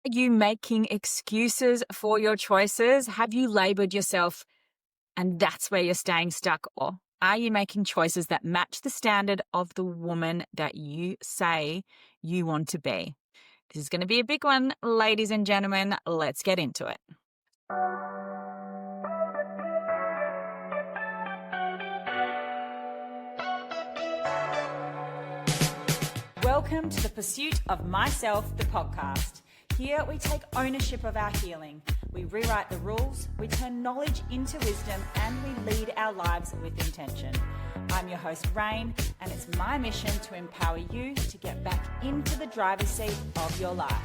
Are you making excuses for your choices? Have you labeled yourself and that's where you're staying stuck? Or are you making choices that match the standard of the woman that you say you want to be? This is going to be a big one, ladies and gentlemen. Let's get into it. Welcome to the Pursuit of Myself, the podcast. Here we take ownership of our healing. We rewrite the rules, we turn knowledge into wisdom, and we lead our lives with intention. I'm your host, Rayne, and it's my mission to empower you to get back into the driver's seat of your life.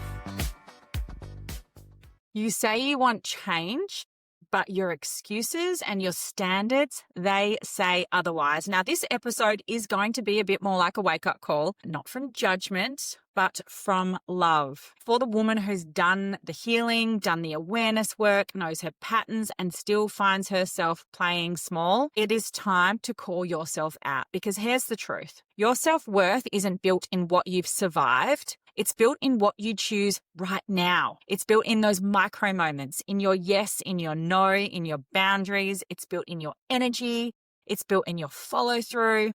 You say you want change, but your excuses and your standards, they say otherwise. Now, this episode is going to be a bit more like a wake-up call, not from judgment, but from love. For the woman who's done the healing, done the awareness work, knows her patterns, and still finds herself playing small, it is time to call yourself out. Because here's the truth. Your self-worth isn't built in what you've survived. It's built in what you choose right now. It's built in those micro moments, in your yes, in your no, in your boundaries. It's built in your energy. It's built in your follow through.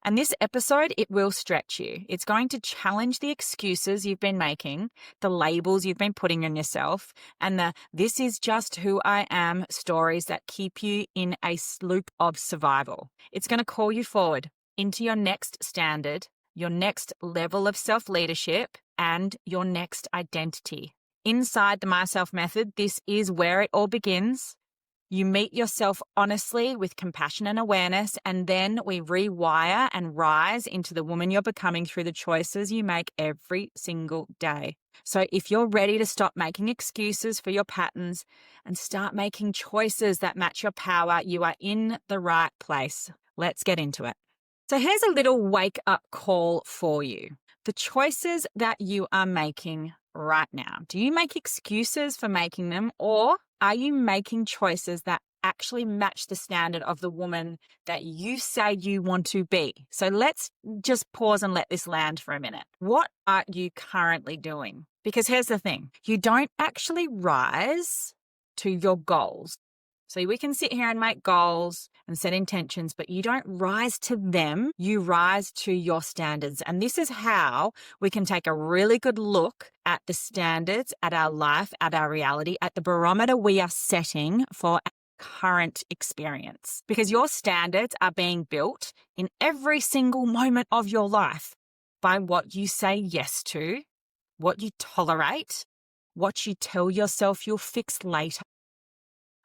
And this episode, it will stretch you. It's going to challenge the excuses you've been making, the labels you've been putting on yourself, and the "this is just who I am" stories that keep you in a loop of survival. It's going to call you forward into your next standard, your next level of self-leadership, and your next identity. Inside the Myself Method, this is where it all begins. You meet yourself honestly with compassion and awareness, and then we rewire and rise into the woman you're becoming through the choices you make every single day. So if you're ready to stop making excuses for your patterns and start making choices that match your power, you are in the right place. Let's get into it. So here's a little wake-up call for you. The choices that you are making right now, do you make excuses for making them, or are you making choices that actually match the standard of the woman that you say you want to be? So let's just pause and let this land for a minute. What are you currently doing? Because here's the thing, you don't actually rise to your goals. So we can sit here and make goals and set intentions, but you don't rise to them, you rise to your standards. And this is how we can take a really good look at the standards, at our life, at our reality, at the barometer we are setting for our current experience. Because your standards are being built in every single moment of your life by what you say yes to, what you tolerate, what you tell yourself you'll fix later,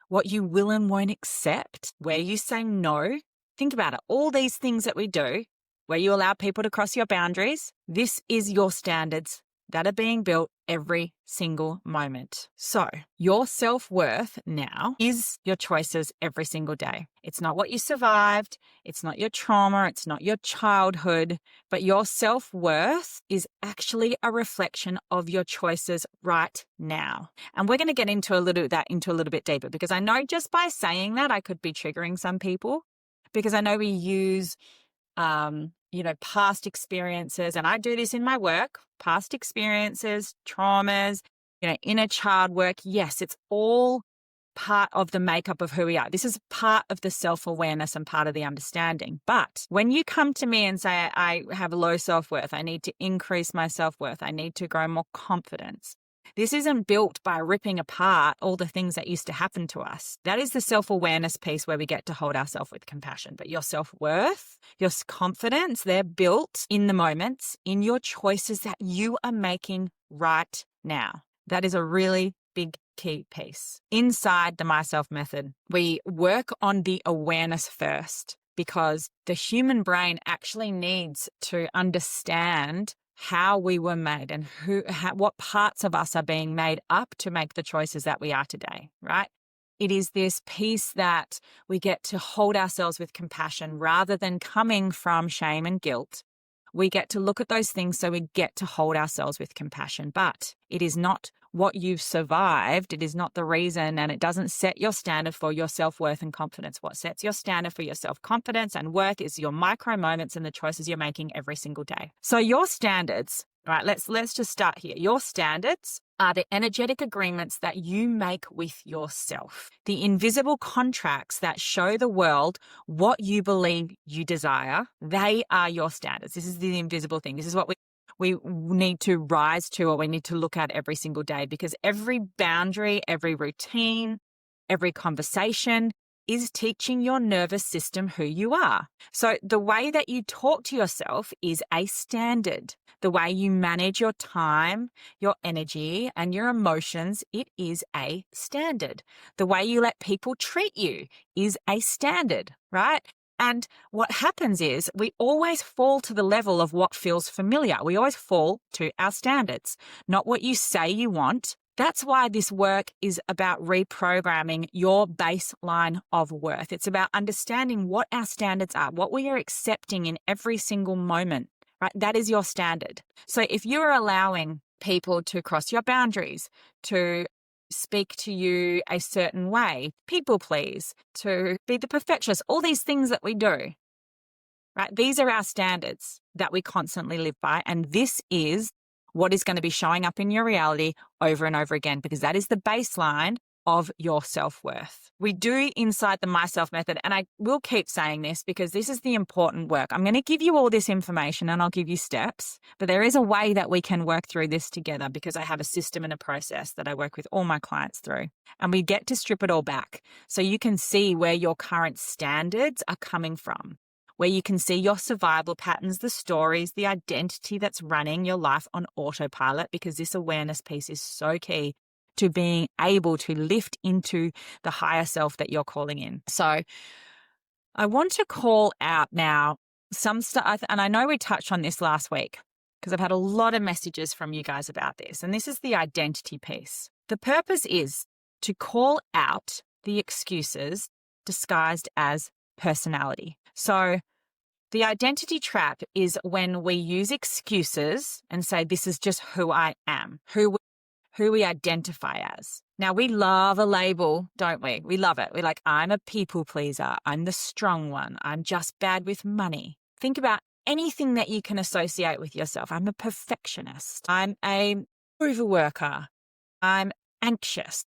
what you will and won't accept, where you say no. Think about it. All these things that we do, where you allow people to cross your boundaries, this is your standards that are being built every single moment. So your self-worth now is your choices every single day. It's not what you survived. It's not your trauma. It's not your childhood, but your self-worth is actually a reflection of your choices right now. And we're going to get into a little bit deeper, because I know just by saying that I could be triggering some people, because I know we use, past experiences, and I do this in my work, past experiences, traumas, inner child work. Yes, it's all part of the makeup of who we are. This is part of the self-awareness and part of the understanding. But when you come to me and say, I have low self-worth, I need to increase my self-worth, I need to grow more confidence, this isn't built by ripping apart all the things that used to happen to us. That is the self-awareness piece where we get to hold ourselves with compassion. But your self-worth, your confidence, they're built in the moments, in your choices that you are making right now. That is a really big key piece. Inside the Myself Method, we work on the awareness first, because the human brain actually needs to understand how we were made and what parts of us are being made up to make the choices that we are today, right? It is this piece that we get to hold ourselves with compassion rather than coming from shame and guilt. We get to look at those things, so we get to hold ourselves with compassion. But it is not what you've survived. It is not the reason, and it doesn't set your standard for your self-worth and confidence. What sets your standard for your self-confidence and worth is your micro moments and the choices you're making every single day. So your standards, All right, let's just start here. Your standards are the energetic agreements that you make with yourself, the invisible contracts that show the world what you believe you desire. They are your standards. This is the invisible thing. This is what we need to rise to, or we need to look at every single day, because every boundary, every routine, every conversation is teaching your nervous system who you are. So the way that you talk to yourself is a standard. The way you manage your time, your energy, and your emotions, it is a standard. The way you let people treat you is a standard, right? And what happens is we always fall to the level of what feels familiar. We always fall to our standards, not what you say you want. That's why this work is about reprogramming your baseline of worth. It's about understanding what our standards are, what we are accepting in every single moment, right? That is your standard. So if you are allowing people to cross your boundaries, to speak to you a certain way, people please, to be the perfectionist, all these things that we do, right? These are our standards that we constantly live by. And this is what is going to be showing up in your reality over and over again, because that is the baseline of your self-worth. We do inside the myself method, and I will keep saying this because this is the important work. I'm going to give you all this information and I'll give you steps, but there is a way that we can work through this together, because I have a system and a process that I work with all my clients through, and we get to strip it all back so you can see where your current standards are coming from, where you can see your survival patterns, the stories, the identity that's running your life on autopilot, because this awareness piece is so key to being able to lift into the higher self that you're calling in. So I want to call out now some stuff, and I know we touched on this last week because I've had a lot of messages from you guys about this, and this is the identity piece. The purpose is to call out the excuses disguised as personality. So the identity trap is when we use excuses and say, this is just who I am, who we identify as. Now, we love a label, don't we? We love it. We're like, I'm a people pleaser. I'm the strong one. I'm just bad with money. Think about anything that you can associate with yourself. I'm a perfectionist. I'm a overworker. I'm anxious.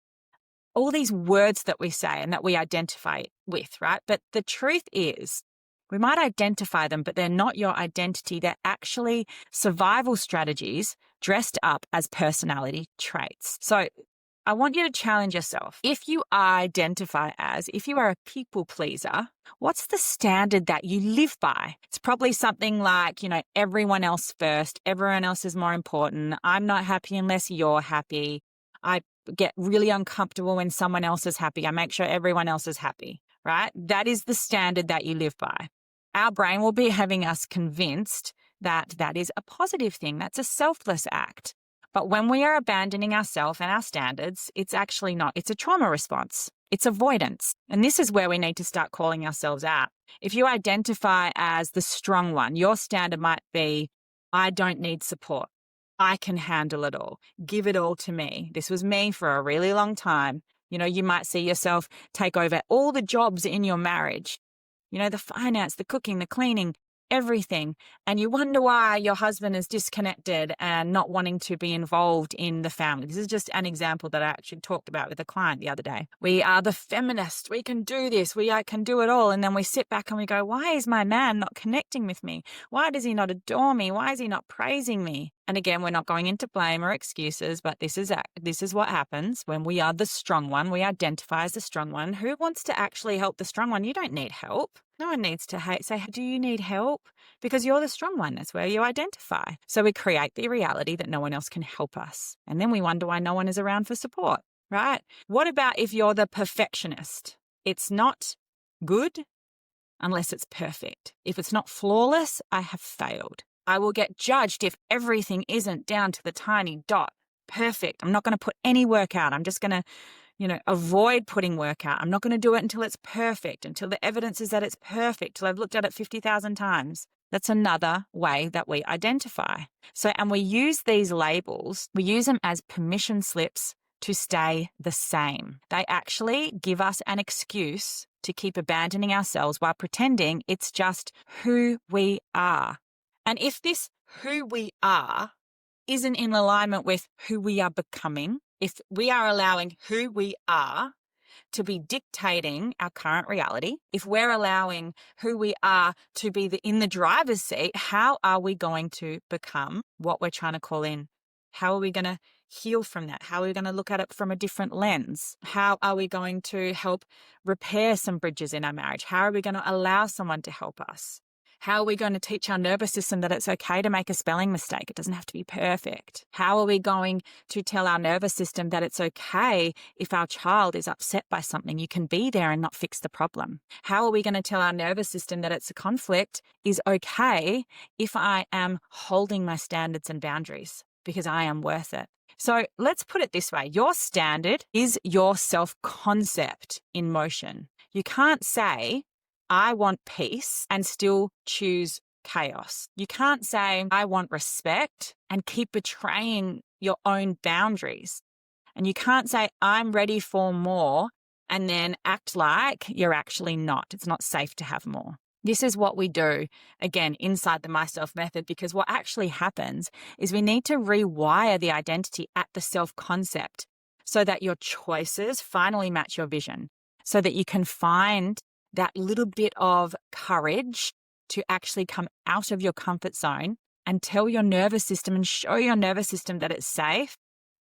All these words that we say and that we identify with, right? But the truth is, we might identify them, but they're not your identity. They're actually survival strategies dressed up as personality traits. So I want you to challenge yourself. If you identify as, if you are a people pleaser, what's the standard that you live by? It's probably something like, everyone else first, everyone else is more important. I'm not happy unless you're happy. I get really uncomfortable when someone else is happy. I make sure everyone else is happy, right? That is the standard that you live by. Our brain will be having us convinced that that is a positive thing. That's a selfless act. But when we are abandoning ourselves and our standards, it's actually not. It's a trauma response. It's avoidance. And this is where we need to start calling ourselves out. If you identify as the strong one, your standard might be, I don't need support. I can handle it all. Give it all to me. This was me for a really long time. You might see yourself take over all the jobs in your marriage. The finance, the cooking, the cleaning, everything. And you wonder why your husband is disconnected and not wanting to be involved in the family. This is just an example that I actually talked about with a client the other day. We are the feminist. We can do this. We can do it all. And then we sit back and we go, why is my man not connecting with me? Why does he not adore me? Why is he not praising me? And again, we're not going into blame or excuses, but this is what happens when we are the strong one. We identify as the strong one. Who wants to actually help the strong one? You don't need help. No one needs to say, do you need help? Because you're the strong one. That's where you identify. So we create the reality that no one else can help us. And then we wonder why no one is around for support, right? What about if you're the perfectionist? It's not good unless it's perfect. If it's not flawless, I have failed. I will get judged if everything isn't down to the tiny dot. Perfect. I'm not going to put any work out. I'm just going to, avoid putting work out. I'm not going to do it until it's perfect, until the evidence is that it's perfect, till I've looked at it 50,000 times. That's another way that we identify. So, and we use these labels, we use them as permission slips to stay the same. They actually give us an excuse to keep abandoning ourselves while pretending it's just who we are. And if this who we are isn't in alignment with who we are becoming, if we are allowing who we are to be dictating our current reality, if we're allowing who we are to be in the driver's seat, how are we going to become what we're trying to call in? How are we going to heal from that? How are we going to look at it from a different lens? How are we going to help repair some bridges in our marriage? How are we going to allow someone to help us? How are we going to teach our nervous system that it's okay to make a spelling mistake? It doesn't have to be perfect. How are we going to tell our nervous system that it's okay if our child is upset by something? You can be there and not fix the problem. How are we going to tell our nervous system that it's a conflict is okay if I am holding my standards and boundaries because I am worth it? So let's put it this way. Your standard is your self-concept in motion. You can't say, I want peace and still choose chaos. You can't say, I want respect and keep betraying your own boundaries. And you can't say, I'm ready for more and then act like you're actually not. It's not safe to have more. This is what we do, again, inside the Myself method, because what actually happens is we need to rewire the identity at the self-concept so that your choices finally match your vision, so that you can find that little bit of courage to actually come out of your comfort zone and tell your nervous system and show your nervous system that it's safe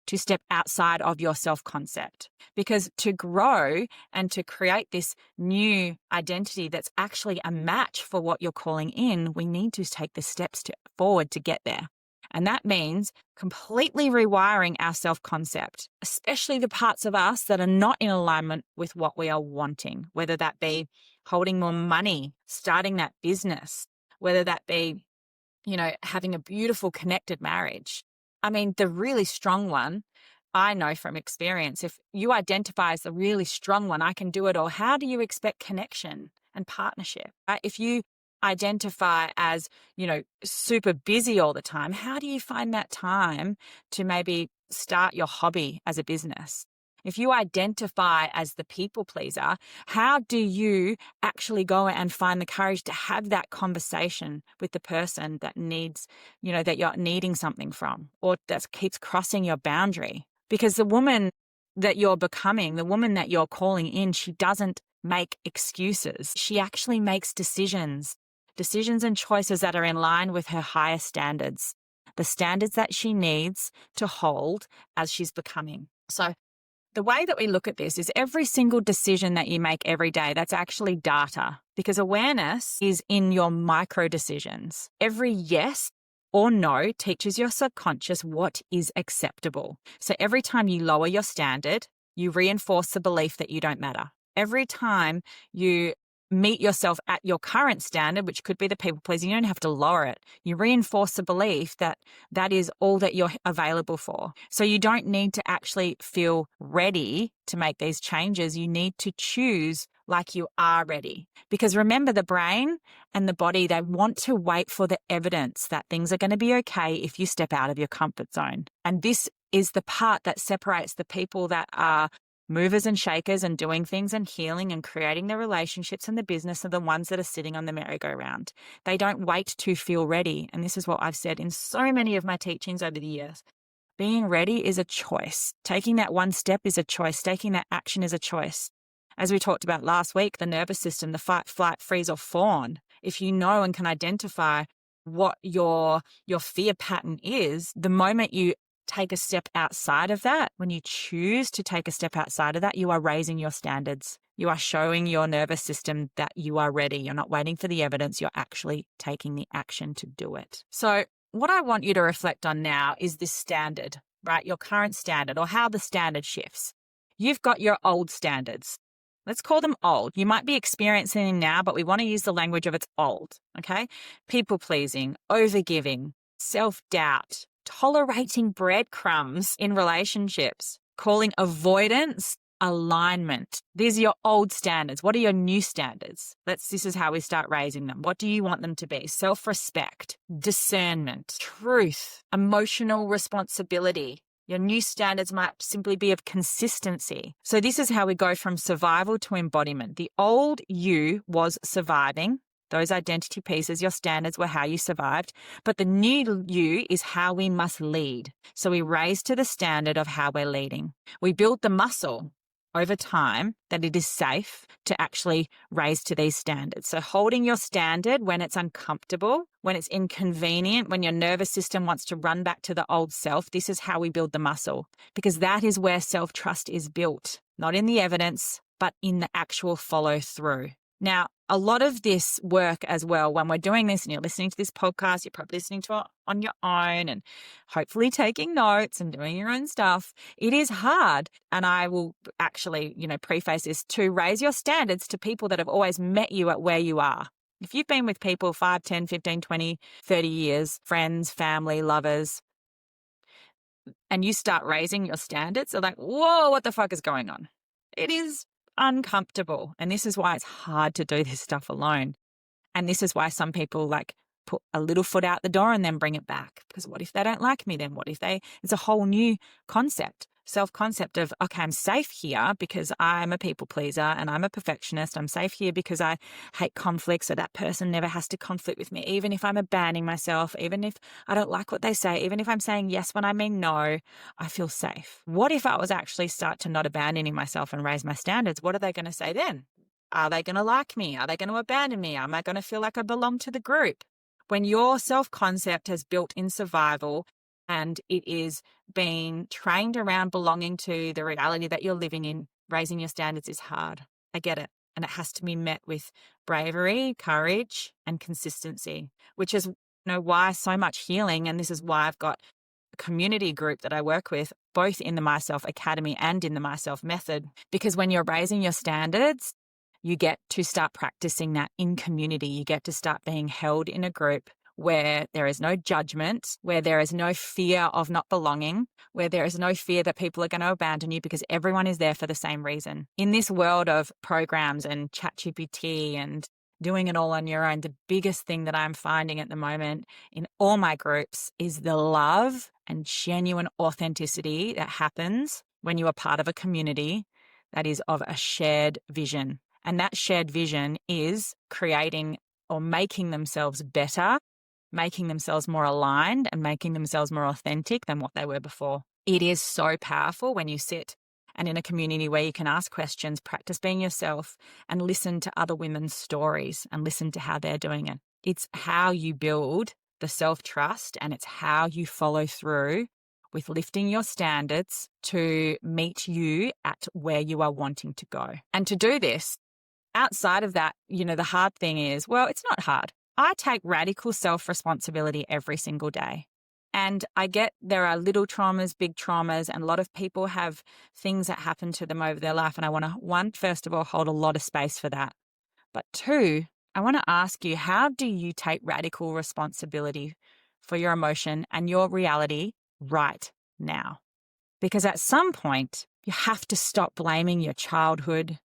to step outside of your self-concept. Because to grow and to create this new identity that's actually a match for what you're calling in, we need to take the steps forward to get there. And that means completely rewiring our self-concept, especially the parts of us that are not in alignment with what we are wanting, whether that be holding more money, starting that business, whether that be, having a beautiful connected marriage. I mean, the really strong one, I know from experience, if you identify as the really strong one, I can do it all. How do you expect connection and partnership? Right? If you identify as, super busy all the time, how do you find that time to maybe start your hobby as a business? If you identify as the people pleaser, how do you actually go and find the courage to have that conversation with the person that needs, that you're needing something from, or that keeps crossing your boundary? Because the woman that you're becoming, the woman that you're calling in, she doesn't make excuses. She actually makes decisions and choices that are in line with her higher standards, the standards that she needs to hold as she's becoming. So the way that we look at this is every single decision that you make every day, that's actually data, because awareness is in your micro decisions. Every yes or no teaches your subconscious what is acceptable. So every time you lower your standard, you reinforce the belief that you don't matter. Every time you meet yourself at your current standard, which could be the people pleasing, you don't have to lower it. You reinforce the belief that that is all that you're available for. So you don't need to actually feel ready to make these changes. You need to choose like you are ready. Because remember, the brain and the body, they want to wait for the evidence that things are going to be okay if you step out of your comfort zone. And this is the part that separates the people that are movers and shakers and doing things and healing and creating the relationships and the business are the ones that are sitting on the merry-go-round. They don't wait to feel ready. And this is what I've said in so many of my teachings over the years. Being ready is a choice. Taking that one step is a choice. Taking that action is a choice. As we talked about last week, the nervous system, the fight, flight, freeze, or fawn. If you know and can identify what your fear pattern is, the moment you take a step outside of that, when you choose to take a step outside of that, you are raising your standards. You are showing your nervous system that you are ready. You're not waiting for the evidence. You're actually taking the action to do it. So what I want you to reflect on now is this standard, right? Your current standard, or how the standard shifts. You've got your old standards. Let's call them old. You might be experiencing them now, but we want to use the language of it's old, okay? People pleasing, overgiving, self-doubt, tolerating breadcrumbs in relationships, calling avoidance alignment. These are your old standards. What are your new standards? This is how we start raising them. What do you want them to be? Self-respect, discernment, truth, emotional responsibility. Your new standards might simply be of consistency. So this is how we go from survival to embodiment. The old you was surviving. Those identity pieces, your standards, were how you survived. But the new you is how we must lead. So we raise to the standard of how we're leading. We build the muscle over time that it is safe to actually raise to these standards. So holding your standard when it's uncomfortable, when it's inconvenient, when your nervous system wants to run back to the old self, this is how we build the muscle, because that is where self-trust is built, not in the evidence, but in the actual follow through. Now, a lot of this work as well, when we're doing this and you're listening to this podcast, you're probably listening to it on your own and hopefully taking notes and doing your own stuff. It is hard. And I will actually, preface this to raise your standards to people that have always met you at where you are. If you've been with people 5, 10, 15, 20, 30 years, friends, family, lovers, and you start raising your standards, they're like, whoa, what the fuck is going on? It is uncomfortable. And this is why it's hard to do this stuff alone. And this is why some people put a little foot out the door and then bring it back. Because what if they don't like me then? It's a whole new concept, self-concept of, okay, I'm safe here because I'm a people pleaser and I'm a perfectionist. I'm safe here because I hate conflict, so that person never has to conflict with me. Even if I'm abandoning myself, even if I don't like what they say, even if I'm saying yes when I mean no, I feel safe. What if I was actually start to not abandoning myself and raise my standards? What are they going to say then? Are they going to like me? Are they going to abandon me? Am I going to feel like I belong to the group? When your self-concept has built in survival and it is being trained around belonging to the reality that you're living in, raising your standards is hard. I get it. And it has to be met with bravery, courage, and consistency, which is why so much healing. And this is why I've got a community group that I work with, both in the Myself Academy and in the Myself Method, because when you're raising your standards, you get to start practicing that in community. You get to start being held in a group where there is no judgment, where there is no fear of not belonging, where there is no fear that people are going to abandon you, because everyone is there for the same reason. In this world of programs and ChatGPT and doing it all on your own, the biggest thing that I'm finding at the moment in all my groups is the love and genuine authenticity that happens when you are part of a community that is of a shared vision. And that shared vision is creating or making themselves better, making themselves more aligned, and making themselves more authentic than what they were before. It is so powerful when you sit and in a community where you can ask questions, practice being yourself, and listen to other women's stories and listen to how they're doing it. It's how you build the self-trust, and it's how you follow through with lifting your standards to meet you at where you are wanting to go. And to do this, outside of that, the hard thing is, well, it's not hard. I take radical self-responsibility every single day. And I get there are little traumas, big traumas, and a lot of people have things that happen to them over their life. And I want to, one, first of all, hold a lot of space for that. But two, I want to ask you, how do you take radical responsibility for your emotion and your reality right now? Because at some point, you have to stop blaming your childhood,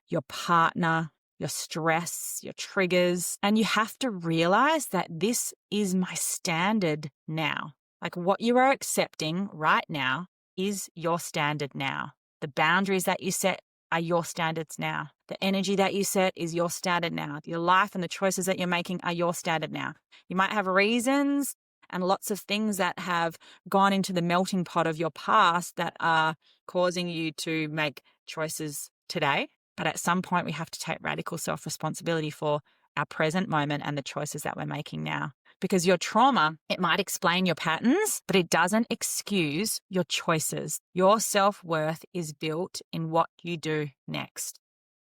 your partner, your stress, your triggers, and you have to realize that this is my standard now. Like what you are accepting right now is your standard now. The boundaries that you set are your standards now. The energy that you set is your standard now. Your life and the choices that you're making are your standard now. You might have reasons and lots of things that have gone into the melting pot of your past that are causing you to make choices today. But at some point, we have to take radical self-responsibility for our present moment and the choices that we're making now. Because your trauma, it might explain your patterns, but it doesn't excuse your choices. Your self-worth is built in what you do next.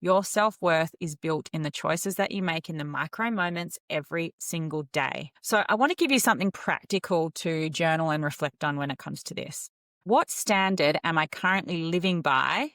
Your self-worth is built in the choices that you make in the micro moments every single day. So I want to give you something practical to journal and reflect on when it comes to this. What standard am I currently living by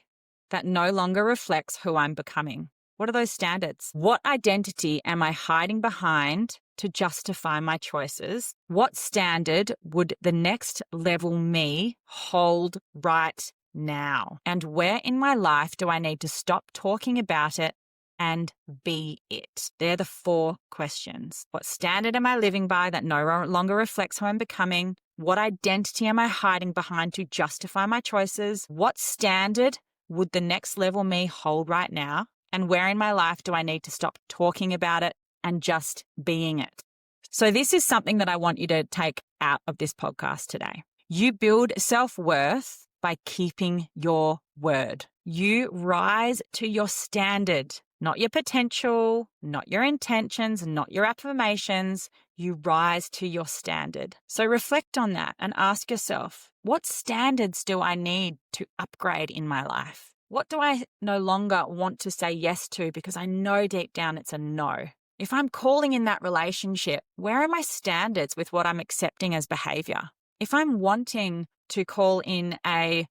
that no longer reflects who I'm becoming? What are those standards? What identity am I hiding behind to justify my choices? What standard would the next level me hold right now? And where in my life do I need to stop talking about it and be it? They're the 4 questions. What standard am I living by that no longer reflects who I'm becoming? What identity am I hiding behind to justify my choices? What standard would the next level me hold right now? And where in my life do I need to stop talking about it and just being it? So this is something that I want you to take out of this podcast today. You build self-worth by keeping your word. You rise to your standard, not your potential, not your intentions, not your affirmations. You rise to your standard. So reflect on that and ask yourself, what standards do I need to upgrade in my life? What do I no longer want to say yes to because I know deep down it's a no? If I'm calling in that relationship, where are my standards with what I'm accepting as behavior? If I'm wanting to call in a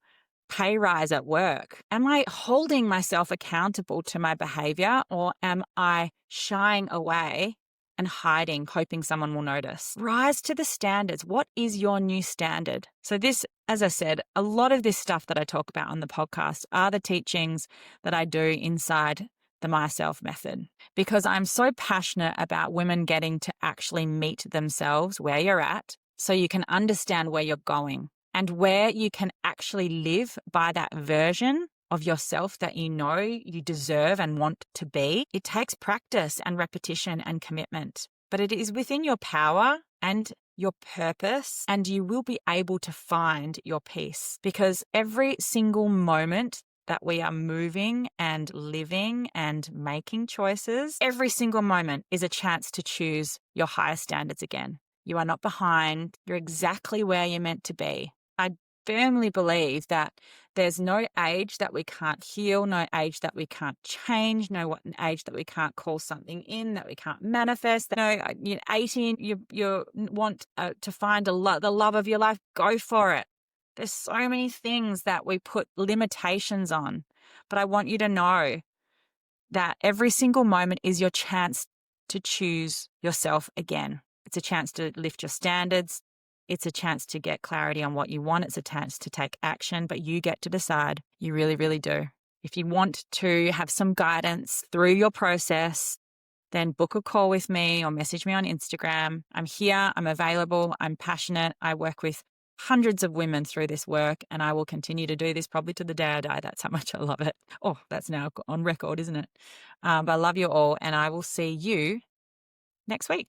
pay rise at work, am I holding myself accountable to my behavior, or am I shying away and hiding, hoping someone will notice? Rise to the standards. What is your new standard? So this, as I said, a lot of this stuff that I talk about on the podcast are the teachings that I do inside the Myself method, because I'm so passionate about women getting to actually meet themselves where you're at so you can understand where you're going and where you can actually live by that version of yourself that you know you deserve and want to be. It takes practice and repetition and commitment, but it is within your power and your purpose, and you will be able to find your peace, because every single moment that we are moving and living and making choices, every single moment is a chance to choose your higher standards again. You are not behind. You're exactly where you're meant to be. I firmly believe that there's no age that we can't heal, no age that we can't change, no age that we can't call something in, that we can't manifest. No, you're 18, you want to find the love of your life, go for it. There's so many things that we put limitations on, but I want you to know that every single moment is your chance to choose yourself again. It's a chance to lift your standards. It's a chance to get clarity on what you want. It's a chance to take action, but you get to decide. You really, really do. If you want to have some guidance through your process, then book a call with me or message me on Instagram. I'm here. I'm available. I'm passionate. I work with hundreds of women through this work, and I will continue to do this probably to the day I die. That's how much I love it. Oh, that's now on record, isn't it? But I love you all, and I will see you next week.